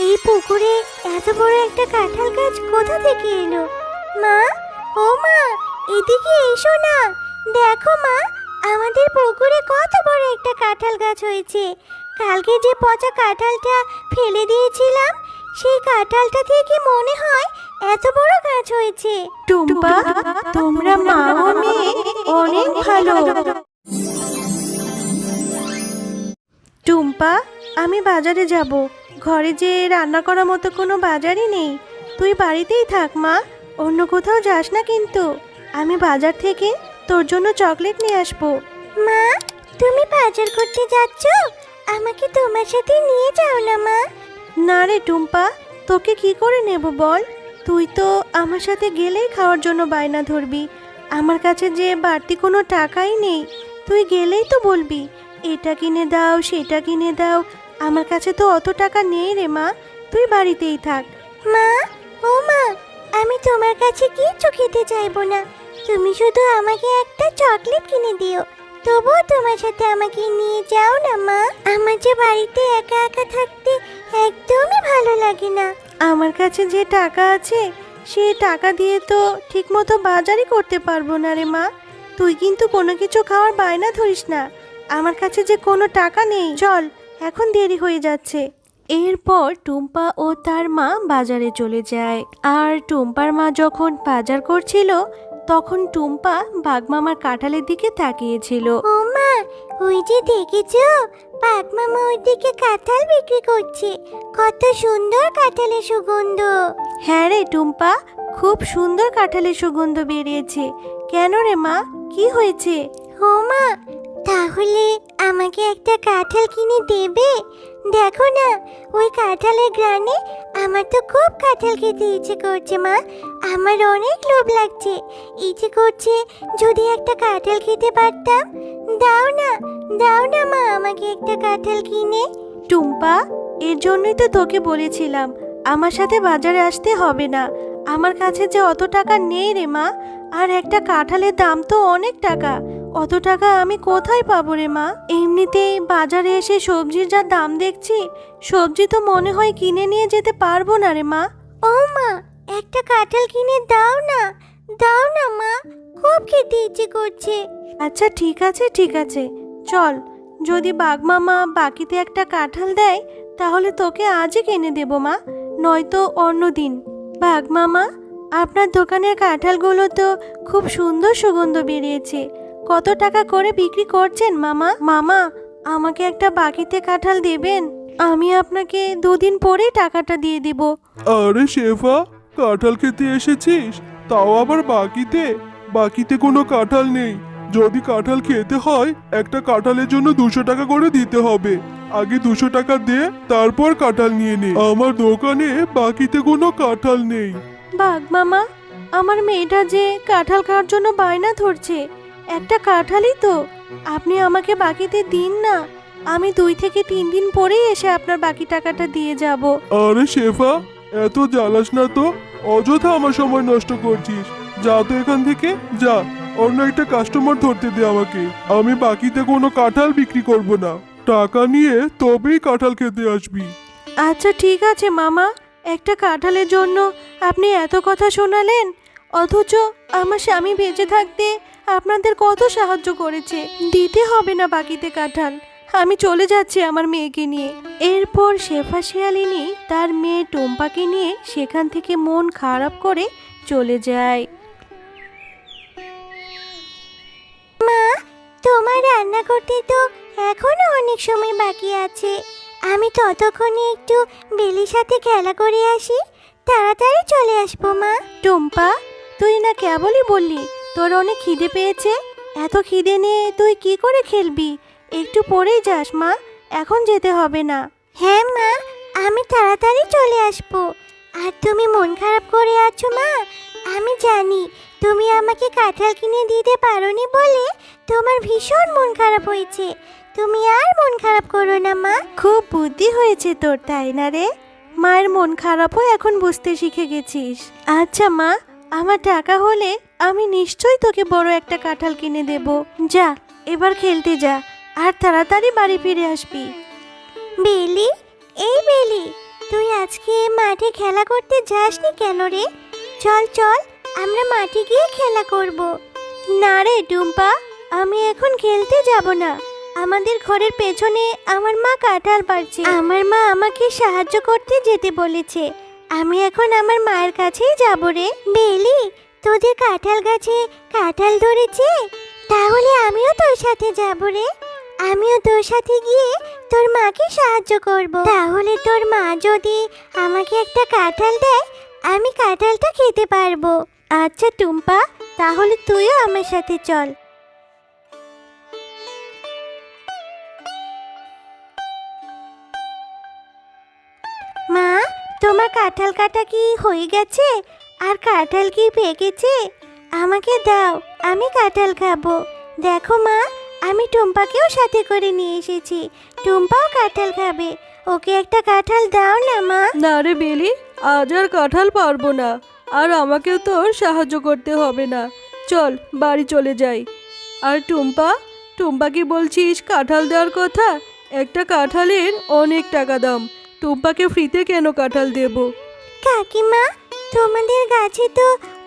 এই পুকুরে এত বড় একটা কাঁঠাল গাছ কোথা থেকে এলো? মা, ও মা, এদিকে এসো না। দেখো মা, আমাদের পুকুরে কত বড় একটা কাঁঠাল গাছ হয়েছে। কালকে যে পচা কাঁঠালটা ফেলে দিয়েছিলাম, সেই কাঁঠালটা থেকে মনে হয় এত বড় গাছ হয়েছে। টুম্পা, তোমরা মা ও মেয়ে অনেক ভালো। টুম্পা, আমি বাজারে যাব। ঘরে যে রান্না করার মতো কোনো বাজারই নেই। তুই বাড়িতেই থাক মা, অন্য কোথাও যাস না কিন্তু। আমি বাজার থেকে তোর জন্য চকলেট নিয়ে আসবো। মা, তুমি বাজার করতে যাচ্ছ? আমাকে তোমার সাথে নিয়ে যাও না মা। না রে টুম্পা, তোকে কি করে নেব বল? তুই তো আমার সাথে গেলেই খাওয়ার জন্য বায়না ধরবি। আমার কাছে যে বাড়তি কোনো টাকাই নেই। তুই গেলেই তো বলবি এটা কিনে দাও, সেটা কিনে দাও। আমার কাছে তো অত টাকা নেই রে মা, তুই বাড়িতেই থাক। মা, ও মা, আমি তোমার কাছে কিচ্ছু খেতে চাইবো না। তুমি শুধু আমাকে একটা চকলেট কিনে দিও। তবুও তোমার সাথে আমাকে নিয়ে যাও না মা। আমার যে বাড়িতে একা একা থাকতে একদমই ভালো লাগে না। আমার কাছে যে টাকা আছে, সে টাকা দিয়ে তো ঠিকমতো বাজারই করতে পারবো না রে মা। তুই কিন্তু কোনো কিছু খাওয়ার বায়না ধরিস না। আমার কাছে যে কোনো টাকা নেই। চল, এখন দেরি হয়ে যাচ্ছে। এরপর টুম্পা ও তার মা বাজারে চলে যায়। আর টুম্পার মা যখন বাজার করছিল, তখন টুম্পা বাঘমামার কাঁঠালের দিকে তাকিয়েছিল। ও মা, ওই যে দেখেছো, বাঘ মামা ওইদিকে কাঁঠাল বিক্রি করছে। কত সুন্দর কাঁঠালের সুগন্ধ। হ্যাঁ রে টুম্পা, খুব সুন্দর কাঁঠালের সুগন্ধ বেরিয়েছে। কেন রে মা, কি হয়েছে? ও মা, তাহলে আমাকে একটা কাঁঠাল কিনে দেবে? দেখো না, ওই কাঁঠালের গ্রানে আমার তো খুব কাঁঠাল খেতে ইচ্ছে করছে মা। আমার অনেক লোভ লাগছে, ইচ্ছে করছে যদি একটা কাঁঠাল খেতে পারতাম। দাও না, দাও না মা, আমাকে একটা কাঁঠাল কিনে। টুম্পা, এর জন্যই তো তোকে বলেছিলাম আমার সাথে বাজারে আসতে হবে না। আমার কাছে যে অত টাকা নেই রে মা। আর একটা কাঁঠালের দাম তো অনেক টাকা। অত টাকা আমি কোথায় পাবো রে মা? এমনিতেই বাজারে এসে সবজির যা দাম দেখছি, সবজি তো মনে হয় কিনে নিয়ে যেতে পারবো না রে মা। ও মা, একটা কাঁঠাল কিনে দাও না, দাও না মা, খুব খেতে ইচ্ছে করছে। আচ্ছা ঠিক আছে, ঠিক আছে, চল। যদি বাঘমামা বাকিতে একটা কাঁঠাল দেয়, তাহলে তোকে আজই কিনে দেবো মা, নয়তো অন্য দিন। বাঘমামা, আপনার দোকানের কাঁঠালগুলো তো খুব সুন্দর সুগন্ধ বেরিয়েছে। কত টাকা করে বিক্রি করছেন মামা? মামা, আমাকে একটা বাকিতে কাঁঠাল দেবেন? আমি আপনাকে 2 দিন পরেই টাকাটা দিয়ে দিব। আরে শেফা, কাঁঠাল খেতে এসেছিস? তাও আবার বাকিতে? বাকিতে কোনো কাঁঠাল নেই। যদি কাঁঠাল খেতে হয়, একটা কাঁঠালের জন্য 200 টাকা করে দিতে হবে। আগে 200 টাকা দে, তারপর কাঁঠাল নিয়ে নে। আমার দোকানে বাকিতে কোনো কাঁঠাল নেই। বাঘমামা, আমার মেয়েটা যে কাঁঠাল খাওয়ার জন্য বায়না ধরছে, একটা কাঁঠালই তো। আপনি আমাকে বাকিতে দিন না, আমি 2 থেকে 3 দিন পরেই এসে আপনার বাকি টাকাটা দিয়ে যাব। আরে শেফা, এত জ্বালাস না তো। অযথা আমার সময় নষ্ট করছিস। যা তো এখান থেকে, যা। অন্য একটা কাস্টমার ধরতে দে আমাকে। আমি বাকিতে কোনো কাঁঠাল বিক্রি করব না। টাকা নিয়ে তবেই কাঁঠাল খেতে আসবি। আচ্ছা ঠিক আছে মামা, একটা কাঁঠালের জন্য আপনি এত কথা শোনালেন, অথচ আমার স্বামী বেঁচে থাকতে আপনাদের কত সাহায্য করেছে। দিতে হবে না বাকিতে কাঁঠাল, আমি চলে যাচ্ছি আমার মেয়েকে নিয়ে। এরপর শেফা শিয়ালিনী তার মেয়ে টুম্পাকে নিয়ে সেখান থেকে মন খারাপ করে চলে যায়। মা, তোমার রান্না করতে তো এখনো অনেক সময় বাকি আছে। আমি ততক্ষণে একটু বেলির সাথে খেলা করে আসি, তাড়াতাড়ি চলে আসবো মা। টুম্পা, তুই না কেবলই বললি তোর অনেক খিদে পেয়েছে। এত খিদে নিয়ে তুই কি করে খেলবি? একটু পরেই যাস মা, এখন যেতে হবে না। হ্যাঁ মা, আমি তাড়াতাড়ি চলে আসবো। আর তুমি মন খারাপ করে আছো মা, আমি জানি। তুমি আমাকে কাঁঠাল কিনে দিতে পারোনি বলে তোমার ভীষণ মন খারাপ হয়েছে। তুমি আর মন খারাপ করো না মা। খুব বুদ্ধি হয়েছে তোর, তাই না রে? মায়ের মন খারাপও এখন বুঝতে শিখে গেছিস। আচ্ছা মা, আমার টাকা হলে আমি নিশ্চয়ই তোকে বড় একটা কাঁঠাল কিনে দেব। যা, এবার খেলতে যা, আর তাড়াতাড়ি বাড়ি ফিরে আসবি। বেলি, এই বেলি, তুই আজ আজকে মাঠে খেলা করতে যাসনি কেন রে? চল চল, আমরা মাঠে গিয়ে খেলা করব। না রে টুম্পা, আমি এখন খেলতে যাব না। আমাদের ঘরের পেছনে আমার মা কাঁঠাল পাড়ছে। আমার মা আমাকে সাহায্য করতে যেতে বলেছে। আমি এখন আমার মায়ের কাছেই যাব রে। বেলি, তোদের কাঁঠাল গাছে কাঁঠাল ধরেছে? তাহলে আমিও তোর সাথে যাব রে। আমিও তোর সাথে গিয়ে তোর মাকে সাহায্য করব। তাহলে তোর মা যদি আমাকে একটা কাঁঠাল দেয়, আমি কাঁঠালটা খেতে পারবো। আচ্ছা টুম্পা, তাহলে তুইও আমার সাথে চল। মা, তোমার কাঁঠাল কাটা কি হয়ে গেছে? আর কাঁঠাল কি পেকেছে? আমাকে দাও, আমি কাঁঠাল খাবো। দেখো মা, আমি টুম্পাকেও সাথে করে নিয়ে এসেছি। টুম্পাও কাঁঠাল খাবে। ওকে একটা কাঁঠাল দাও না মা। না রে বেলি, আজ আর কাঁঠাল পারবো না। আর আমাকেও তোর সাহায্য করতে হবে না। চল বাড়ি চলে যাই। আর টুম্পা কি বলছিস কাঁঠাল দেওয়ার কথা? একটা কাঁঠালের অনেক টাকা দাম। টুম্পাকে ফ্রিতে কেন কাঁঠাল দেব? কাকিমা, তোমাদের গাছে তো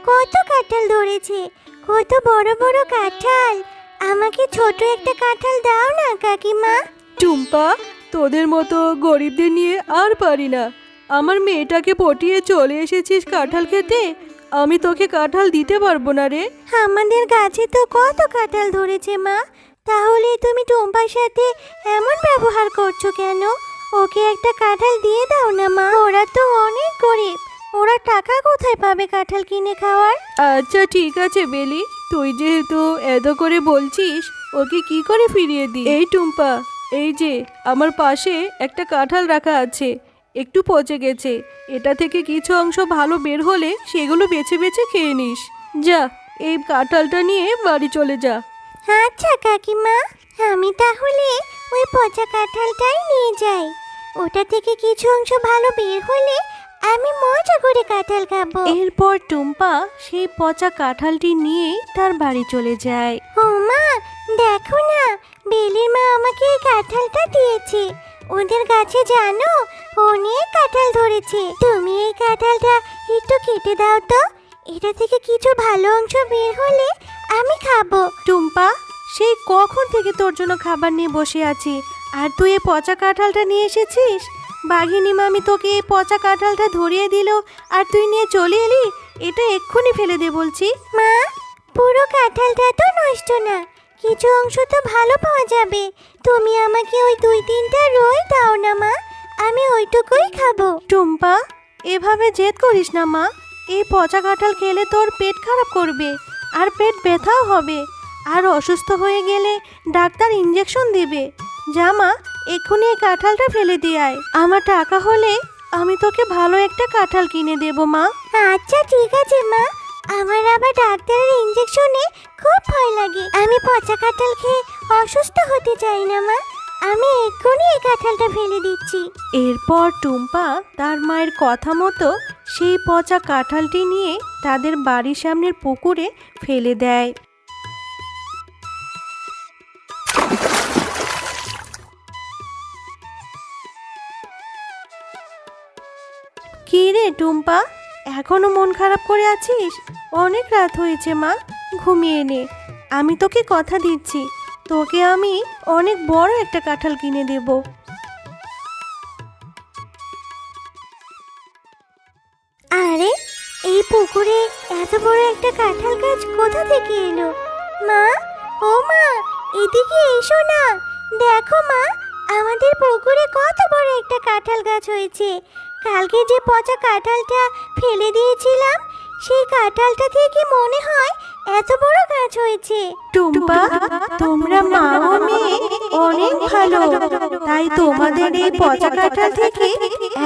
কত কাঁঠাল ধরেছে, কত বড় বড় কাঁঠাল। আমাকে ছোট একটা কাঁঠাল দাও না কাকিমা। টুম্পা, তোদের মতো গরিবদের নিয়ে আর পারি না। আমার মেয়েটাকে পটিয়ে চলে এসেছিস কাঁঠাল খেতে। আমি তোকে কাঁঠাল দিতে পারবো না রে। আমাদের গাছে তো কত কাঁঠাল ধরেছে মা। তাহলে তুমি টুম্পার সাথে এমন ব্যবহার করছো কেন? ওকে একটা কাঁঠাল দিয়ে দাও না মা। ওরা তো অনেক গরিব, ওরা টাকা কোথায় পাবে কাঁঠাল কিনে খাওয়ার? আচ্ছা ঠিক আছে বেলি, তুই যেহেতু এত করে বলছিস, ওকে কি করে ফিরিয়ে দিই? এই টুম্পা, এই যে আমার পাশে একটা কাঁঠাল রাখা আছে, একটু পচে গেছে। এটা থেকে কিছু অংশ ভালো বের হলে সেগুলো বেছে বেছে খেয়ে নিস। যা, এই কাঁঠালটা নিয়ে বাড়ি চলে যা। আচ্ছা কাকিমা, আমি তাহলে ওই পচা কাঁঠালটাই নিয়ে যাই। ওটা থেকে কিছু অংশ ভালো বের হলে আমি মজা করে কাঁঠাল খাবো। এরপর টুম্পা সেই পচা কাঁঠালটি নিয়েই তার বাড়ি চলে যায়। ও মা, দেখো না, বেলির মা আমাকে এই কাঁঠালটা দিয়েছে। ওদের গাছে জানো অনেক কাঁঠাল ধরেছে। তুমি এই কাঁঠালটা একটু কেটে দাও তো। এটা থেকে কিছু ভালো অংশ বের হলে আমি খাবো। টুম্পা, সেই কখন থেকে তোর জন্য খাবার নিয়ে বসে আছি, আর তুই এই পচা কাঁঠালটা নিয়ে এসেছিস? বাঘিনী মামি তোকে এই পচা কাঁঠালটা ধরিয়ে দিল আর তুই নিয়ে চলে এলি? এটা এক্ষুনি ফেলে দে বলছি। মা, পুরো কাঁঠালটা তো নষ্ট না, কিছু অংশ তো ভালো পাওয়া যাবে। তুমি আমাকে ওই 2-3টা রই দাও না মা, আমি ওইটুকুই খাবো। টুম্পা, এভাবে জেদ করিস না মা। এই পচা কাঁঠাল খেলে তোর পেট খারাপ করবে, আর পেট ব্যথাও হবে। আর অসুস্থ হয়ে গেলে ডাক্তার ইঞ্জেকশন দেবে। যা মা, এক্ষুনি এই কাঁঠালটা ফেলে দিয়ে আয়। আমার টাকা হলে আমি তোকে ভালো একটা কাঁঠাল কিনে দেব মা। আচ্ছা ঠিক আছে মা, আমার আবার ডাক্তারের ইঞ্জেকশনে খুব ভয় লাগে। আমি পচা কাঁঠাল খেয়ে অসুস্থ হতে চাই না মা। আমি এক্ষুনি এই কাঁঠালটা ফেলে দিচ্ছি। এরপর টুম্পা তার মায়ের কথা মতো সেই পচা কাঁঠালটি নিয়ে তাদের বাড়ির সামনের পুকুরে ফেলে দেয়। কি রে টুম্পা, এখনো মন খারাপ করে আছিস? অনেক রাত হয়েছে মা, ঘুমিয়ে নে। আমি তোকে কথা দিচ্ছি, তোকে আমি অনেক বড় একটা কাঁঠাল কিনে দেব। আরে, এই পুকুরে এত বড় একটা কাঁঠাল গাছ কোথা থেকে এলো? মা, ও মা, এদিকে এসো না। দেখো মা, আমাদের পুকুরে কত বড় একটা কাঁঠাল গাছ হয়েছে। কালকে যে পচা কাঁঠালটা ফেলে দিয়েছিলাম, সেই কাঁঠালটা থেকে মনে হয় এত বড় গাছ হয়েছে। টুম্পা, তোমরা মা ও মেয়ে অনেক ভালো, তাই তোমাদের এই পচা কাঁঠাল থেকে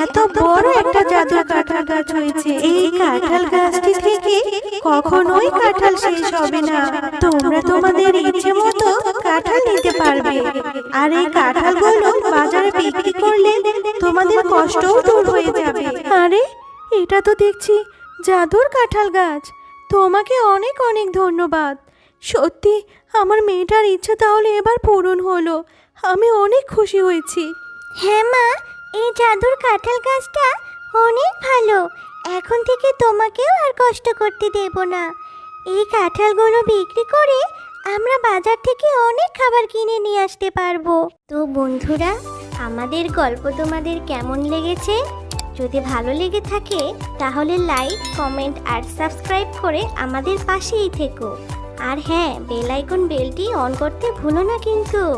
এত বড় একটা জাদুর কাঁঠাল গাছ হয়েছে। এই কাঁঠাল গাছটি থেকে কখনোই কাঁঠাল শেষ হবে না। তোমরা তোমাদের ইচ্ছে মতো কাঁঠাল নিতে পারবে, আর এই কাঁঠালগুলো বাজারে বিক্রি করলে তোমাদের কষ্টও দূর হয়ে যাবে। আরে, এটা তো দেখছি জাদুর কাঁঠাল গাছ। তোমাকে অনেক অনেক ধন্যবাদ। সত্যি আমার মেয়েটার ইচ্ছা তাহলে এবার পূরণ হলো। আমি অনেক খুশি হয়েছি। হ্যাঁ মা, এই জাদুর কাঁঠাল গাছটা অনেক ভালো। এখন থেকে তোমাকেও আর কষ্ট করতে দেব না। এই কাঁঠালগুলো বিক্রি করে আমরা বাজার থেকে অনেক খাবার কিনে নিয়ে আসতে পারবো। তো বন্ধুরা, আমাদের গল্প তোমাদের কেমন লেগেছে? যদি ভালো লেগে থাকে তাহলে লাইক, কমেন্ট আর সাবস্ক্রাইব করে আমাদের পাশেই থেকো। আর হ্যাঁ, বেল আইকন বেলটি অন করতে ভুলো না কিন্তু।